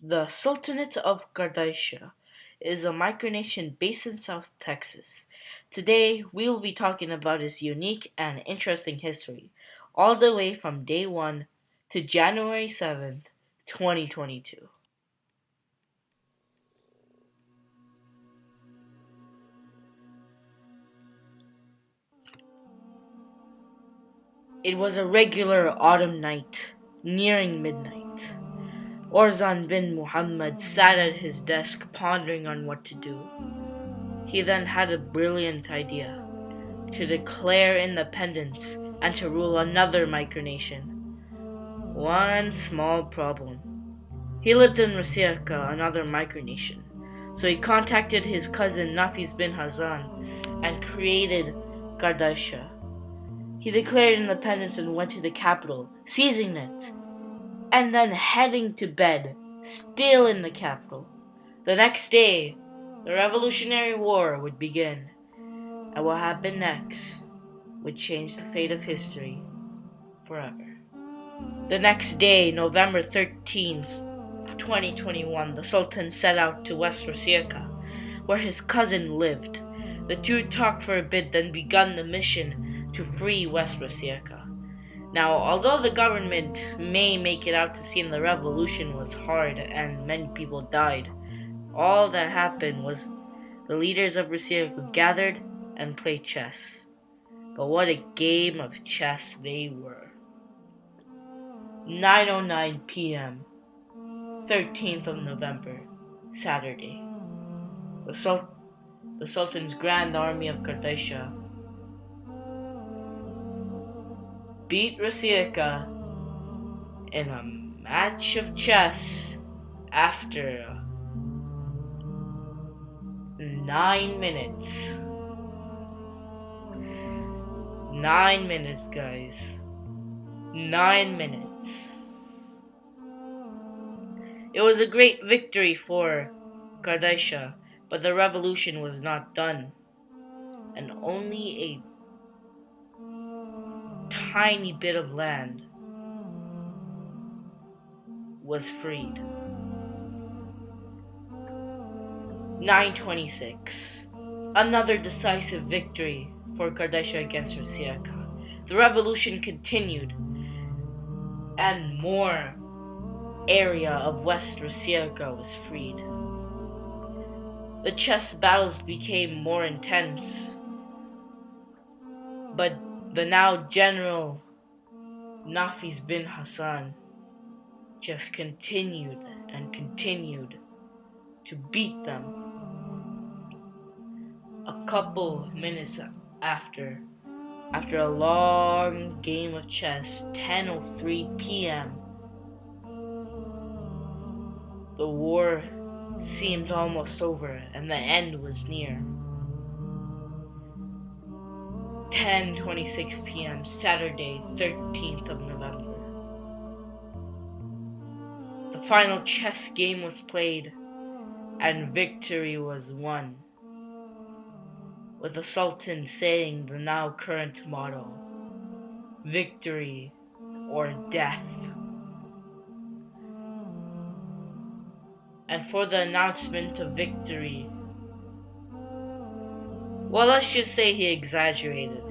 The Sultanate of Qardasha is a micronation based in South Texas. Today, we will be talking about its unique and interesting history, all the way from day 1 to January 7th, 2022. It was a regular autumn night, nearing midnight. Orzan bin Muhammad sat at his desk pondering on what to do. He then had a brilliant idea: to declare independence and to rule another micronation. One small problem. He lived in Rasiaka, another micronation, so he contacted his cousin Nafis bin Hazan and created Kardasha. He declared independence and went to the capital, seizing it, and then heading to bed, still in the capital. The next day, the Revolutionary War would begin, and what happened next would change the fate of history forever. The next day, November 13th, 2021, the Sultan set out to West Rasiaka, where his cousin lived. The two talked for a bit, then begun the mission to free West Rasiaka. Now, although the government may make it out to seem the revolution was hard and many people died, all that happened was the leaders of Rasiaka gathered and played chess. But what a game of chess they were. 9:09 p.m., 13th of November, Saturday. The Sultan's Grand Army of Qardasha beat Rasiaka in a match of chess after 9 minutes. 9 minutes, guys. 9 minutes. It was a great victory for Kardashian, but the revolution was not done, and only a tiny bit of land was freed. 926. Another decisive victory for Kardashian against Rasiaka. The revolution continued, and more area of West Rasiaka was freed. The chess battles became more intense, but the now General Nafis bin Hassan just continued and continued to beat them. A couple minutes after a long game of chess, 10:03 p.m., the war seemed almost over and the end was near. 10:26 p.m., Saturday, 13th of November. The final chess game was played and victory was won, with the Sultan saying the now current motto: victory or death. And for the announcement of victory, well, let's just say he exaggerated.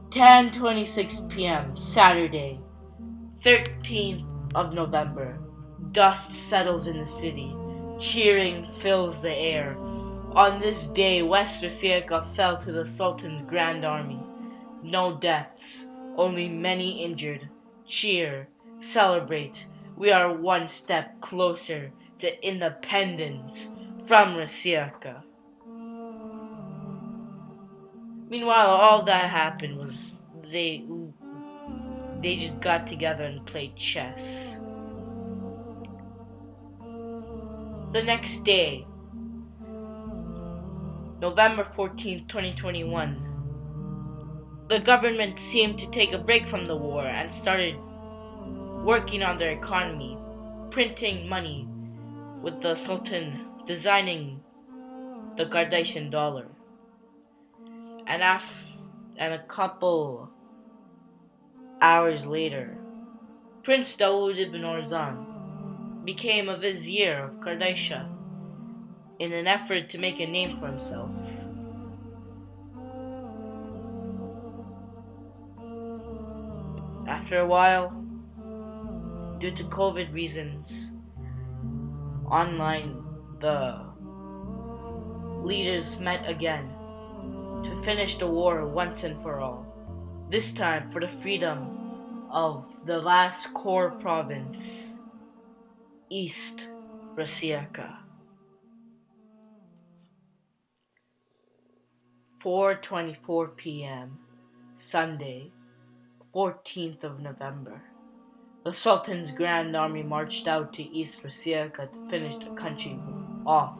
10:26 p.m., Saturday, 13th of November. Dust settles in the city. Cheering fills the air. On this day, West Rasiaka fell to the Sultan's Grand Army. No deaths, only many injured. Cheer, celebrate. We are one step closer to independence from Rasiaka. Meanwhile, all that happened was they just got together and played chess. The next day, November 14th, 2021, the government seemed to take a break from the war and started working on their economy, printing money, with the Sultan designing the Kardashian dollar. And a couple hours later, Prince Dawood ibn Orzan became a vizier of Qardasha in an effort to make a name for himself. After a while, due to COVID reasons, online the leaders met again to finish the war once and for all, this time for the freedom of the last core province, East Rasiaka. 4:24 p.m. Sunday, 14th of November. The Sultan's Grand Army marched out to East Rasiaka to finish the country off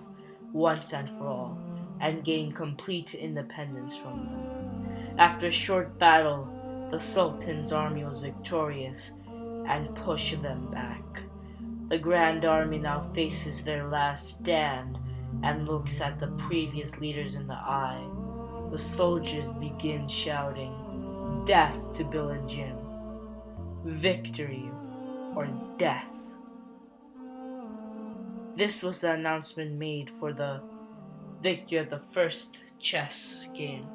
once and for all and gain complete independence from them. After a short battle, the Sultan's army was victorious and pushed them back. The Grand Army now faces their last stand and looks at the previous leaders in the eye. The soldiers begin shouting, "Death to Bill and Jim! Victory or death!" This was the announcement made for the victory of the first chess game.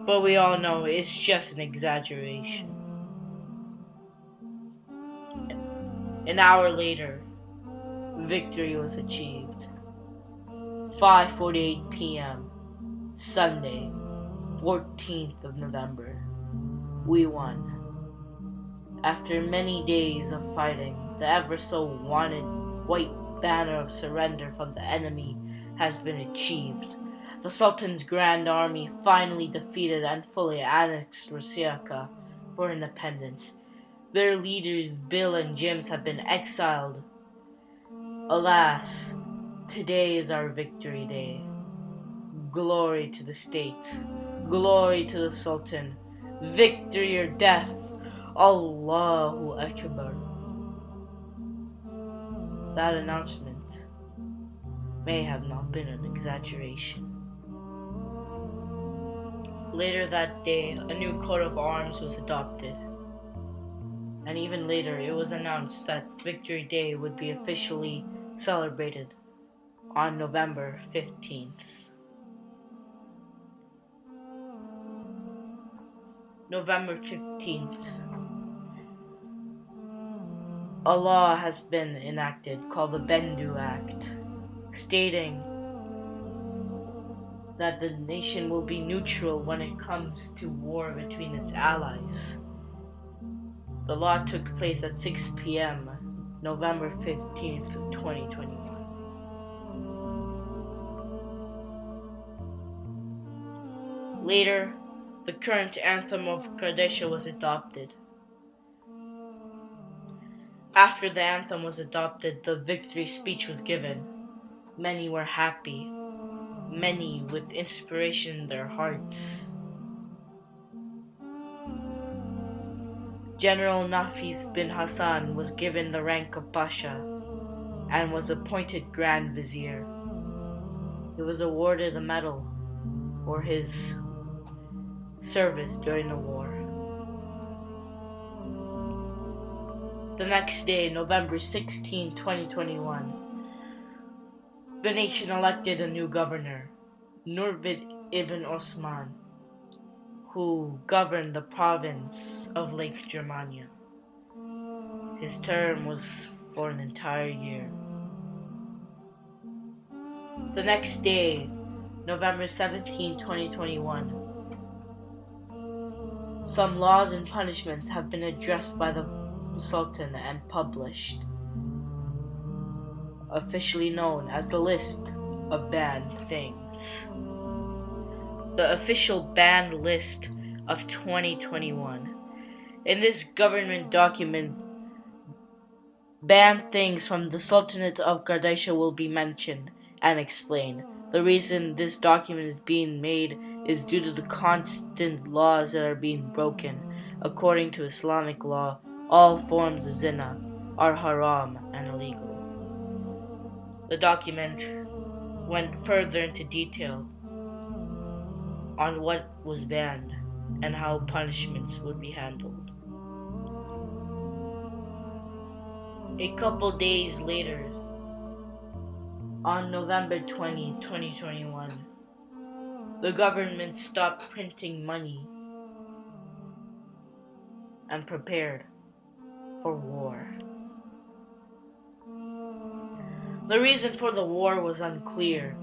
But we all know it's just an exaggeration. An hour later, victory was achieved. 5:48 p.m. Sunday, 14th of November. We won. After many days of fighting, the ever so wanted white banner of surrender from the enemy has been achieved. The Sultan's Grand Army finally defeated and fully annexed Rasiaka for independence. Their leaders, Bill and Jims, have been exiled. Alas, today is our victory day. Glory to the state. Glory to the Sultan. Victory or death. Allahu Akbar. That announcement may have not been an exaggeration. Later that day, a new coat of arms was adopted. And even later, it was announced that Victory Day would be officially celebrated on November 15th. November 15th. A law has been enacted called the Bendu Act, stating that the nation will be neutral when it comes to war between its allies. The law took place at 6 p.m. November 15th, 2021. Later, the current anthem of Qardasha was adopted. After the anthem was adopted, the victory speech was given. Many were happy, many with inspiration in their hearts. General Nafis bin Hassan was given the rank of Pasha and was appointed Grand Vizier. He was awarded a medal for his service during the war. The next day, November 16, 2021, the nation elected a new governor, Nurbid ibn Osman, who governed the province of Lake Germania. His term was for an entire year. The next day, November 17, 2021, some laws and punishments have been addressed by the Sultan and published, officially known as the list of banned things. The official banned list of 2021. In this government document, banned things from the Sultanate of Qardasha will be mentioned and explained. The reason this document is being made is due to the constant laws that are being broken. According to Islamic law, all forms of zina are haram and illegal. The document went further into detail on what was banned and how punishments would be handled. A couple days later, on November 20, 2021, the government stopped printing money and prepared for war. The reason for the war was unclear,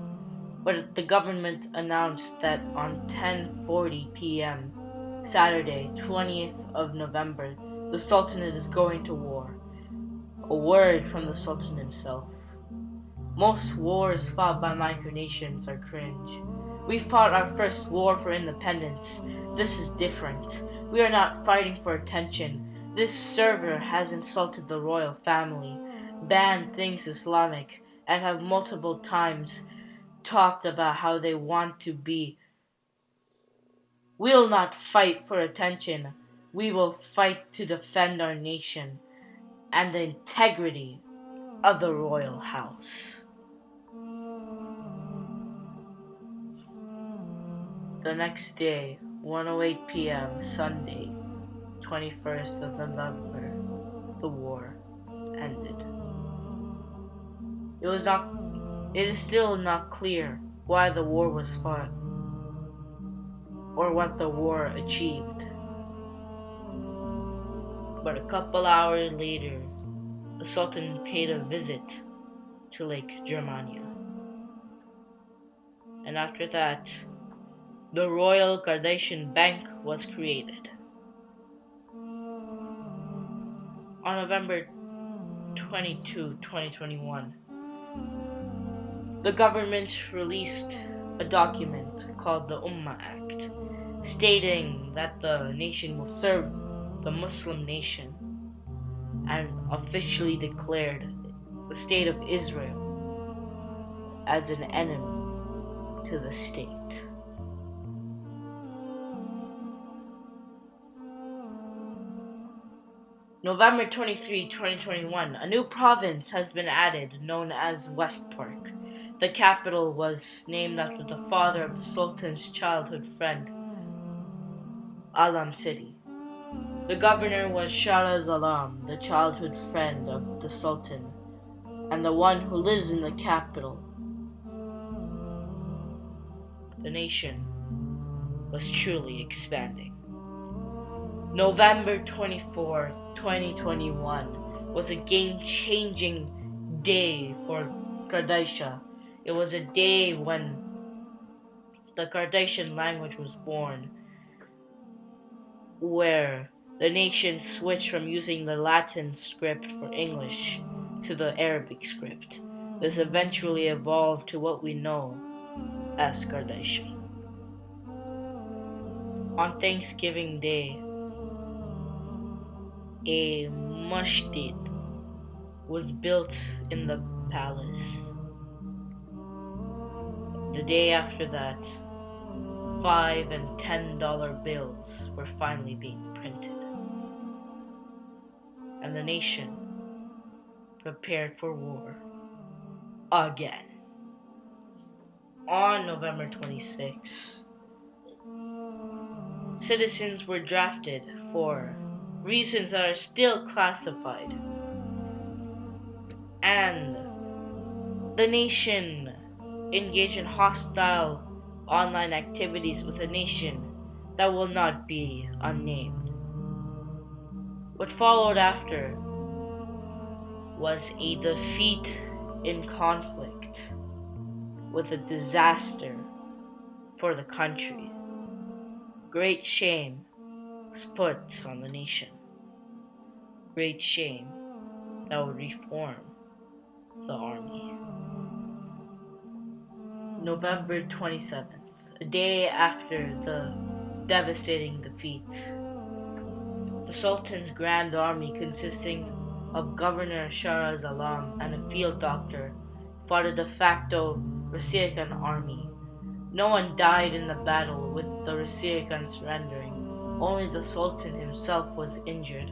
but the government announced that on 10:40 p.m. Saturday, 20th of November, the Sultanate is going to war. A word from the Sultan himself. Most wars fought by micronations are cringe. We fought our first war for independence. This is different. We are not fighting for attention. This server has insulted the royal family, banned things Islamic, and have multiple times talked about how they want to be. We'll not fight for attention. We will fight to defend our nation and the integrity of the royal house. The next day, 1:08 p.m. Sunday, 21st of November, the war ended. It is still not clear why the war was fought or what the war achieved. But a couple hours later, the Sultan paid a visit to Lake Germania. And after that, the Royal Kardashian Bank was created. On November 22, 2021, the government released a document called the Ummah Act, stating that the nation will serve the Muslim nation and officially declared the state of Israel as an enemy to the state. November 23, 2021, a new province has been added known as West Park. The capital was named after the father of the Sultan's childhood friend, Alam City. The governor was Shah Alam, the childhood friend of the Sultan, and the one who lives in the capital. The nation was truly expanding. November 24, 2021 was a game-changing day for Qardasha. It was a day when the Kardashian language was born, where the nation switched from using the Latin script for English to the Arabic script. This eventually evolved to what we know as Qardasha. On Thanksgiving Day, a masjid was built in the palace. The day after that, $5 and $10 bills were finally being printed, and the nation prepared for war again. On November 26, citizens were drafted for reasons that are still classified, and the nation engaged in hostile online activities with a nation that will not be unnamed. What followed after was a defeat in conflict with a disaster for the country. Great shame was put on the nation. Great shame that would reform the army. November 27th, a day after the devastating defeat, the Sultan's Grand Army, consisting of Governor Shah Alam and a field doctor, fought a de facto Rassirican army. No one died in the battle, with the Rassirican surrendering. Only the Sultan himself was injured.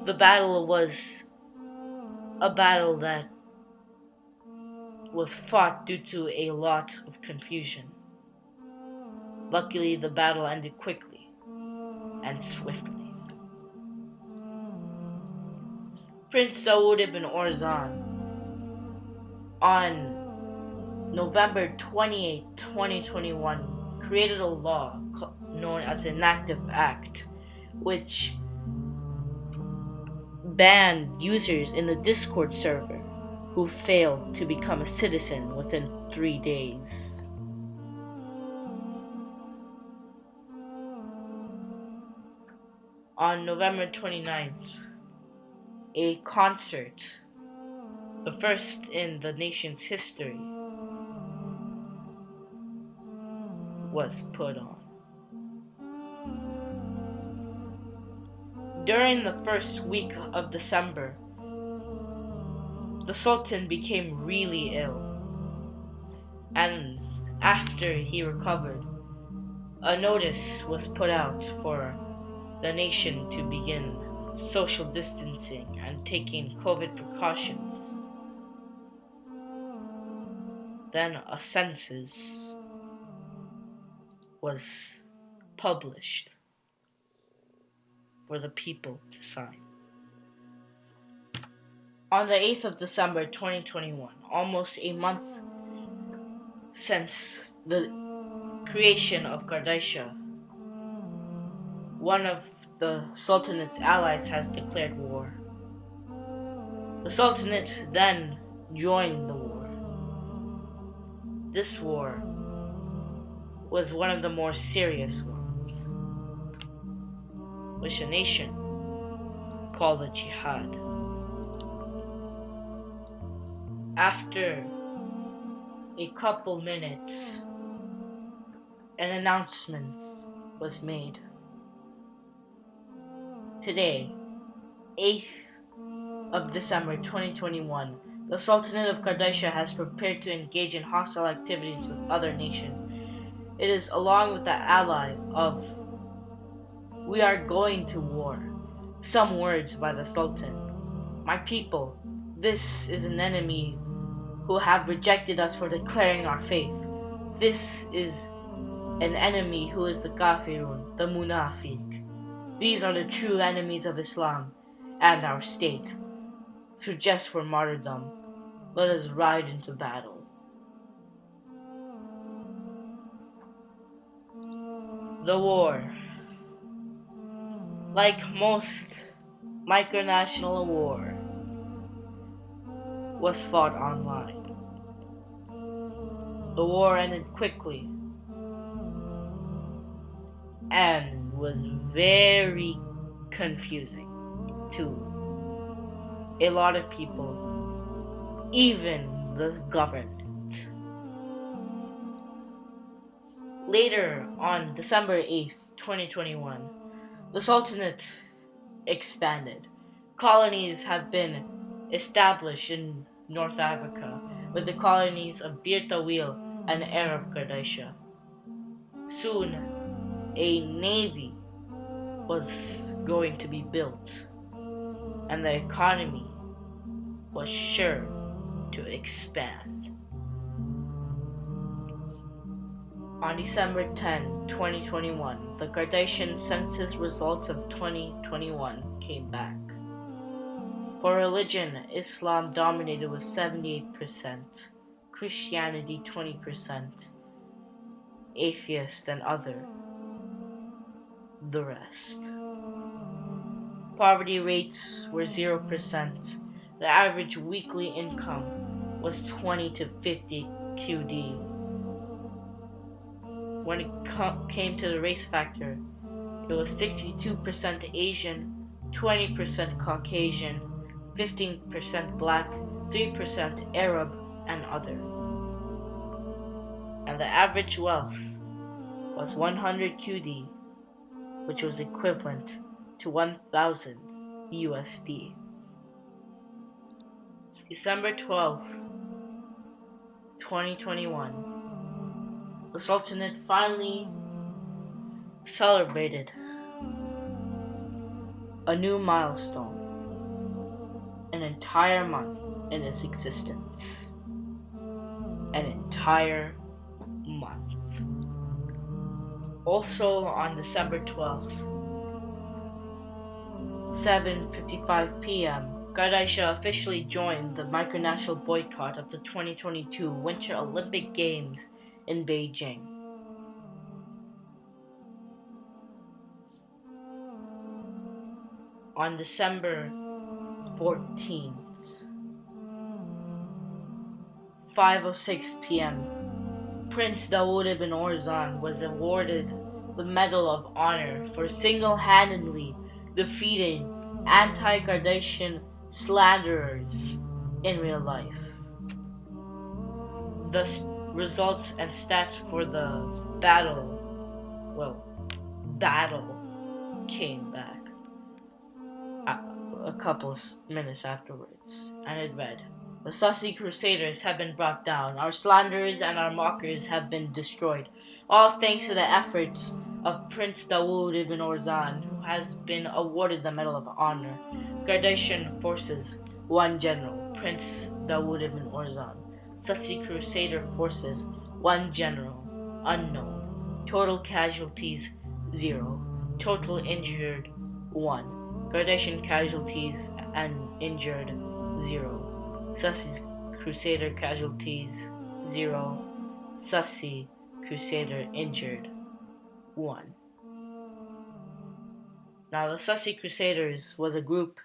The battle was a battle that was fought due to a lot of confusion. Luckily, the battle ended quickly and swiftly. Prince Dawood ibn Orzan, on November 28, 2021, created a law known as Inactive Act, which banned users in the Discord server who failed to become a citizen within 3 days. On November 29th, a concert, the first in the nation's history, was put on. During the first week of December, the Sultan became really ill, and after he recovered, a notice was put out for the nation to begin social distancing and taking COVID precautions. Then a census was published for the people to sign. On the 8th of December 2021, almost a month since the creation of Qardasha, one of the Sultanate's allies has declared war. The Sultanate then joined the war. This war was one of the more serious ones, which a nation called a jihad. After a couple minutes, an announcement was made. Today, 8th of December 2021, the Sultanate of Qardasha has prepared to engage in hostile activities with other nations. It is along with the ally of "We are going to war." Some words by the Sultan. "My people, this is an enemy who have rejected us for declaring our faith. This is an enemy who is the kafirun, the munafiq. These are the true enemies of Islam and our state. So just for martyrdom, let us ride into battle." The war, like most micronational war, was fought online. The war ended quickly and was very confusing to a lot of people, even the government. Later, on December 8th, 2021, the Sultanate expanded. Colonies have been established in North Africa, with the colonies of Bir Tawil and Arab Qardasha. Soon, a navy was going to be built, and the economy was sure to expand. On December 10, 2021, the Kardashian census results of 2021 came back. For religion, Islam dominated with 78%, Christianity 20%, atheist and other, the rest. Poverty rates were 0%. The average weekly income was 20 to 50 QD. When it came to the race factor, it was 62% Asian, 20% Caucasian, 15% Black, 3% Arab, and other. And the average wealth was 100 QD, which was equivalent to 1,000 USD. December 12th, 2021. The Sultanate finally celebrated a new milestone, an entire month in its existence. An entire month. Also on December 12th, 7:55 p.m., Qardasha officially joined the micronational boycott of the 2022 Winter Olympic Games in Beijing. On December 14th, 5:06 p.m., Prince Dawood ibn Orzan was awarded the Medal of Honor for single-handedly defeating anti-Kardashian slanderers in real life. The results and stats for the battle came back a couple minutes afterwards, and it read, "The Sussy Crusaders have been brought down, our slanderers and our mockers have been destroyed, all thanks to the efforts of Prince Dawood ibn Orzan, who has been awarded the Medal of Honor. Kardashian forces, 1 General, Prince Dawood ibn Orzan. Sussy Crusader forces, 1 General, unknown. Total casualties, 0. Total injured, 1. Kardashian casualties and injured, 0. Sussy Crusader casualties, 0. Sussy Crusader injured, 1. Now, the Sussy Crusaders was a group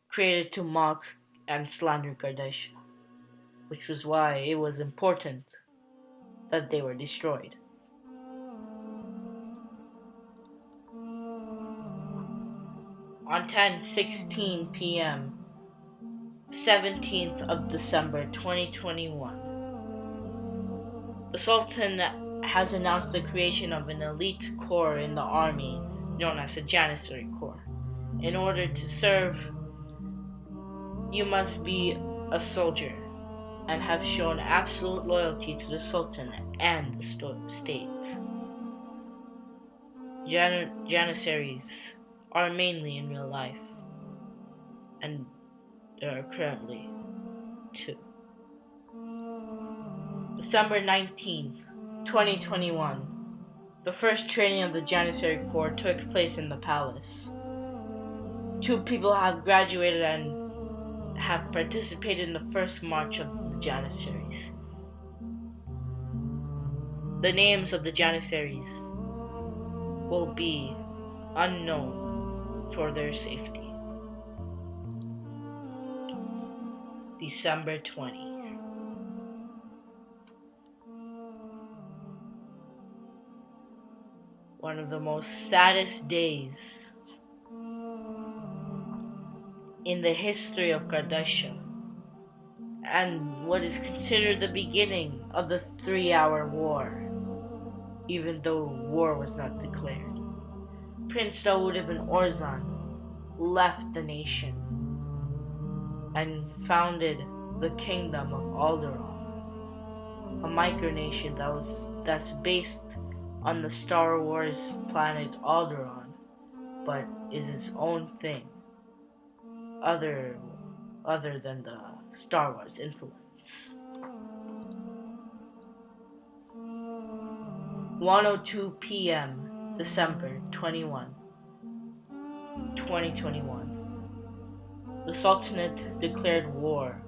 created to mock and slander Kardasha, which was why it was important that they were destroyed. On 10:16 p.m., 17th of December 2021, the Sultan has announced the creation of an elite corps in the army known as the Janissary Corps. In order to serve, you must be a soldier and have shown absolute loyalty to the Sultan and the state. Janissaries are mainly in real life, and there are currently 2. December 19th, 2021, the first training of the Janissary Corps took place in the palace. 2 people have graduated and have participated in the first march of the Janissaries. The names of the Janissaries will be unknown for their safety. December 20. One of the most saddest days in the history of Qardasha, and what is considered the beginning of the 3-hour war, even though war was not declared. Prince Dawood ibn Orzan left the nation and founded the Kingdom of Alderaan, a micronation that's based on the Star Wars planet Alderaan, but is its own thing, other than the Star Wars influence. 1:02 p.m. December 21, 2021. The Sultanate declared war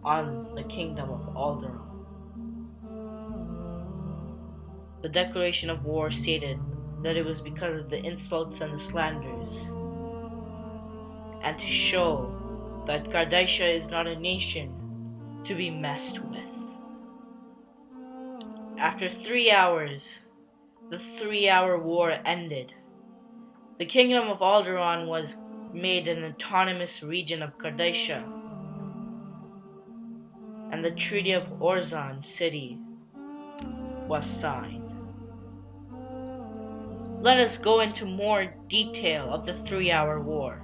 on the Kingdom of Alderaan. The declaration of war stated that it was because of the insults and the slanders, and to show that Qardasha is not a nation to be messed with. After 3 hours, the 3-hour war ended. The Kingdom of Alderaan was made an autonomous region of Qardasha, and the Treaty of Orzan City was signed. Let us go into more detail of the 3-hour war.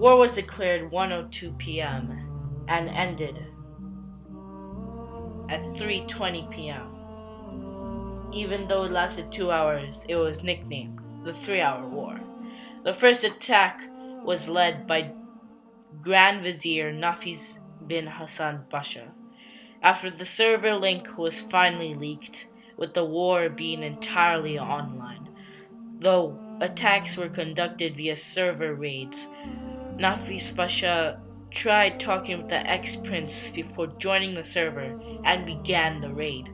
War was declared 1:02 p.m. and ended at 3:20 p.m. Even though it lasted 2 hours, it was nicknamed the 3-hour war. The first attack was led by Grand Vizier Nafiz bin Hassan Pasha. After the server link was finally leaked, with the war being entirely online, though attacks were conducted via server raids, Nafis Pasha tried talking with the ex-prince before joining the server and began the raid.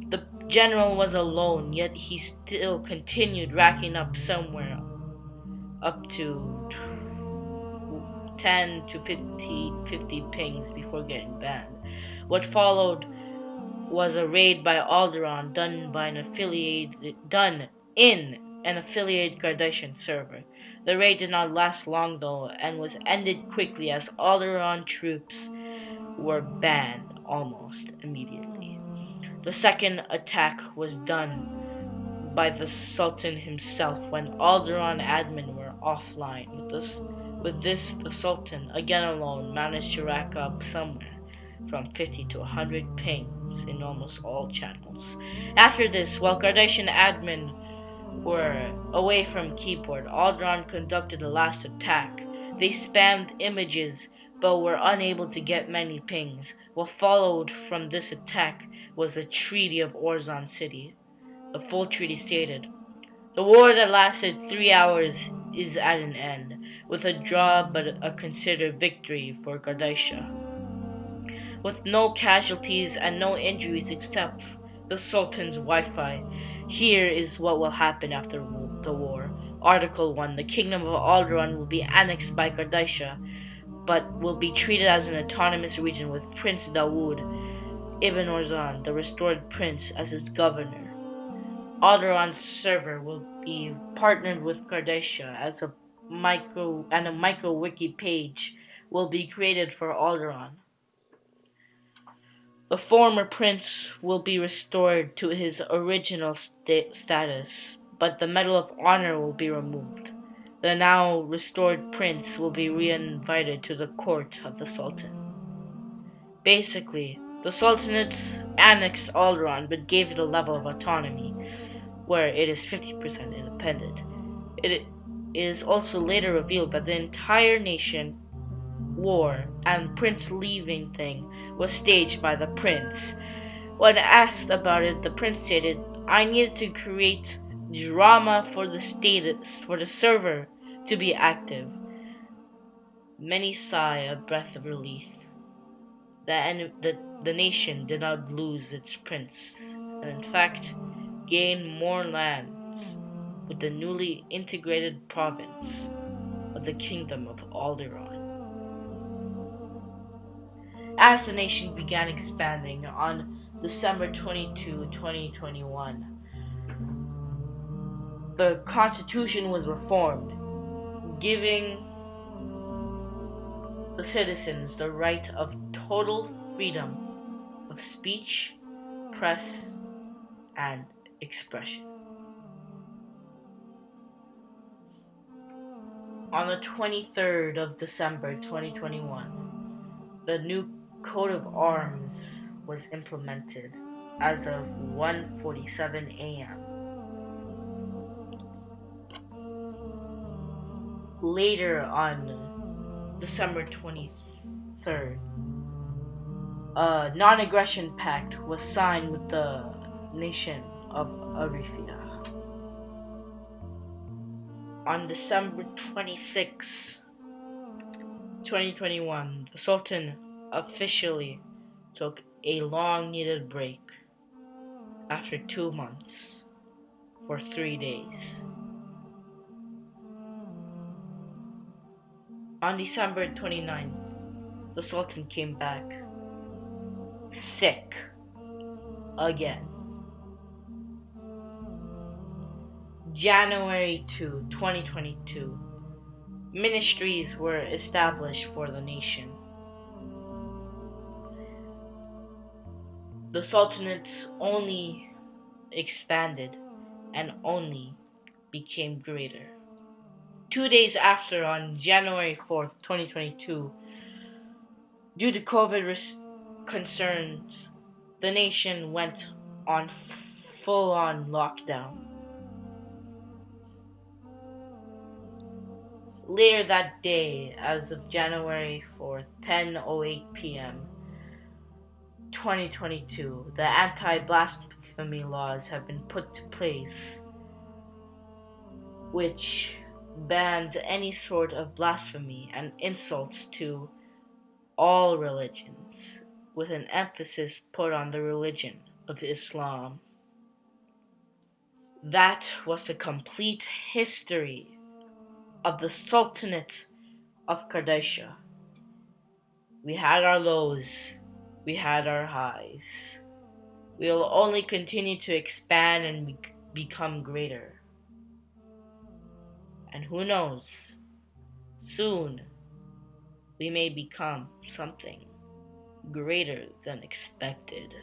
The general was alone, yet he still continued racking up somewhere up to 10 to 50 pings before getting banned. What followed was a raid by Alderaan done in an affiliated Kardashian server. The raid did not last long though and was ended quickly as Alderaan troops were banned almost immediately. The second attack was done by the Sultan himself when Alderaan admin were offline. With this, the Sultan, again alone, managed to rack up somewhere from 50 to 100 pings in almost all channels. After this, while Kardashian admin were away from keyboard, Alderaan conducted a last attack. They spammed images but were unable to get many pings. What followed from this attack was the Treaty of Orzon City. The full treaty stated, "The war that lasted 3 hours is at an end, with a draw but a considered victory for Qardasha. With no casualties and no injuries except the Sultan's Wi-Fi, here is what will happen after the war. Article 1. The Kingdom of Alderaan will be annexed by Qardasha, but will be treated as an autonomous region with Prince Dawood Ibn Orzon, the restored prince, as its governor. Alderaan's server will be partnered with Qardasha as a micro wiki page will be created for Alderaan. The former prince will be restored to his original status, but the Medal of Honor will be removed. The now restored prince will be re-invited to the court of the Sultan. Basically, the Sultanate annexed Alderaan but gave it a level of autonomy, where it is 50% independent. It is also later revealed that the entire nation war and prince leaving thing was staged by the prince. When asked about it, the prince stated, "I needed to create drama for the server to be active." Many sigh a breath of relief. The nation did not lose its prince, and in fact gained more lands with the newly integrated province of the Kingdom of Alderaan. As the nation began expanding on December 22, 2021, the constitution was reformed, giving the citizens the right of total freedom of speech, press, and expression. On the 23rd of December 2021, the new coat of arms was implemented as of 1:47 a.m. Later on December 23rd, a non-aggression pact was signed with the nation of Arifia. On December 26, 2021, the Sultan officially took a long-needed break after 2 months for 3 days. On December 29th, the Sultan came back sick again. January 2, 2022, ministries were established for the nation. The Sultanate only expanded and only became greater. 2 days after, on January 4th, 2022, due to COVID concerns, the nation went on full-on lockdown. Later that day, as of January 4th, 10:08 p.m., 2022, the anti-blasphemy laws have been put to place, which bans any sort of blasphemy and insults to all religions, with an emphasis put on the religion of Islam. That was the complete history of the Sultanate of Qardasha. We had our lows, we had our highs. We will only continue to expand and become greater. And who knows, soon we may become something greater than expected.